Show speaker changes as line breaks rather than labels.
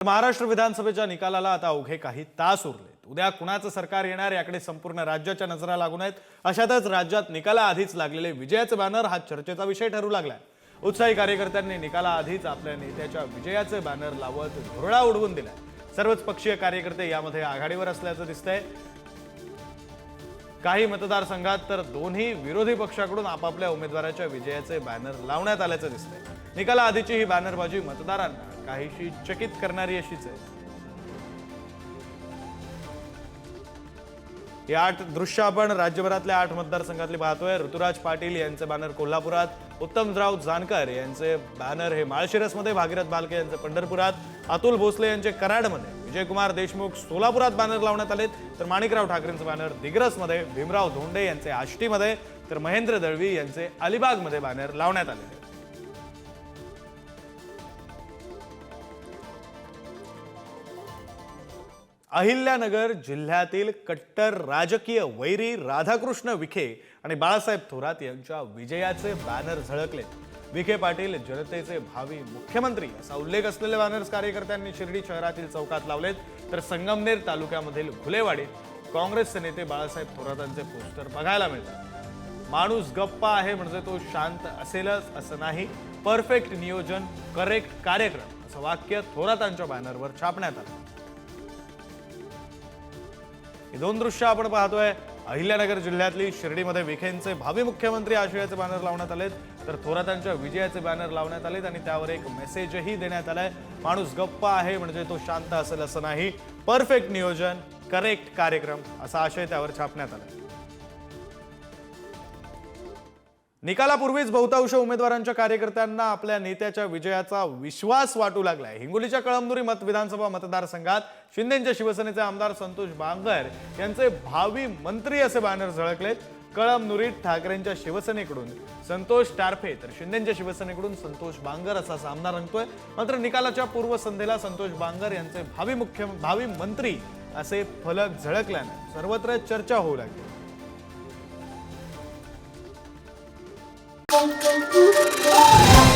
महाराष्ट्र विधानसभेच्या निकालाला आता अवघे काही तास उरलेत। उद्या कुणाचं सरकार येणार याकडे संपूर्ण राज्याच्या नजरा लागून आहेत। अशातच राज्यात निकालाआधीच लागलेले विजयाचे बॅनर हा चर्चेचा विषय ठरू लागलाय। उत्साही कार्यकर्त्यांनी निकालाआधीच आपल्या नेत्याच्या विजयाचे बॅनर लावत धुरळा उडवून दिलाय। सर्वच पक्षीय कार्यकर्ते यामध्ये आघाडीवर असल्याचं दिसतंय। काही मतदारसंघात तर दोन्ही विरोधी पक्षाकडून आपापल्या उमेदवाराच्या विजयाचे बॅनर लावण्यात आल्याचं दिसतंय। निकालाआधीची ही बॅनरबाजी मतदारांना काहीशी चकित करणारी अशीच आहे। ही 8 दृश्य आपण राज्यभरातल्या 8 मतदारसंघातली पाहतोय। ऋतुराज पाटील यांचे बॅनर कोल्हापुरात, उत्तमराव जानकर यांचे बॅनर हे माळशिरसमध्ये, भागीरथ भालके यांचे पंढरपुरात, अतुल भोसले यांचे कराडमध्ये, विजयकुमार देशमुख सोलापुरात बॅनर लावण्यात आलेत, तर माणिकराव ठाकरेंचे बॅनर दिग्रसमध्ये, भीमराव धोंडे यांचे आष्टीमध्ये, तर महेंद्र दळवी यांचे अलिबागमध्ये बॅनर लावण्यात आले। अहिल्यानगर जिल्ह्यातील कट्टर राजकीय वैरी राधाकृष्ण विखे आणि बाळासाहेब थोरात यांच्या विजयाचे बॅनर झळकले। विखे पाटील जनतेचे भावी मुख्यमंत्री असा उल्लेख असलेले बॅनर्स कार्यकर्त्यांनी शिर्डी शहरातील चौकात लावलेत, तर संगमनेर तालुक्यामधील घुलेवाडीत काँग्रेसचे नेते बाळासाहेब थोरातांचे पोस्टर बघायला मिळतात। माणूस गप्पा आहे म्हणजे तो शांत असेलच असं नाही, परफेक्ट नियोजन, करेक्ट कार्यक्रम असं वाक्य थोरातांच्या बॅनरवर छापण्यात आलं। ही 2 दृश्य आपण पाहतोय। अहिल्यानगर जिल्ह्यातली शिर्डीमध्ये विखेंचे भावी मुख्यमंत्री आशयाचे बॅनर लावण्यात आलेत, तर थोरातांच्या विजयाचे बॅनर लावण्यात आलेत आणि त्यावर एक मेसेजही देण्यात आलाय। माणूस गप्पा आहे म्हणजे तो शांत असेल असं नाही, परफेक्ट नियोजन, करेक्ट कार्यक्रम असा आशय त्यावर छापण्यात आलाय। निकालापूर्वीच बहुतांश उमेदवारांच्या कार्यकर्त्यांना आपल्या नेत्याच्या विजयाचा विश्वास वाटू लागलाय। हिंगोलीच्या कळमनुरी विधानसभा मतदारसंघात शिंदेच्या शिवसेनेचे आमदार संतोष बांगर यांचे भावी मंत्री असे बॅनर झळकलेत। कळमनुरीत ठाकरेंच्या शिवसेनेकडून संतोष टारफे तर शिंदेच्या शिवसेनेकडून संतोष बांगर असा सामना रंगतोय। मात्र निकालाच्या पूर्वसंध्येला संतोष बांगर यांचे भावी मंत्री असे फलक झळकल्याने सर्वत्र चर्चा होऊ लागली।
Thank you.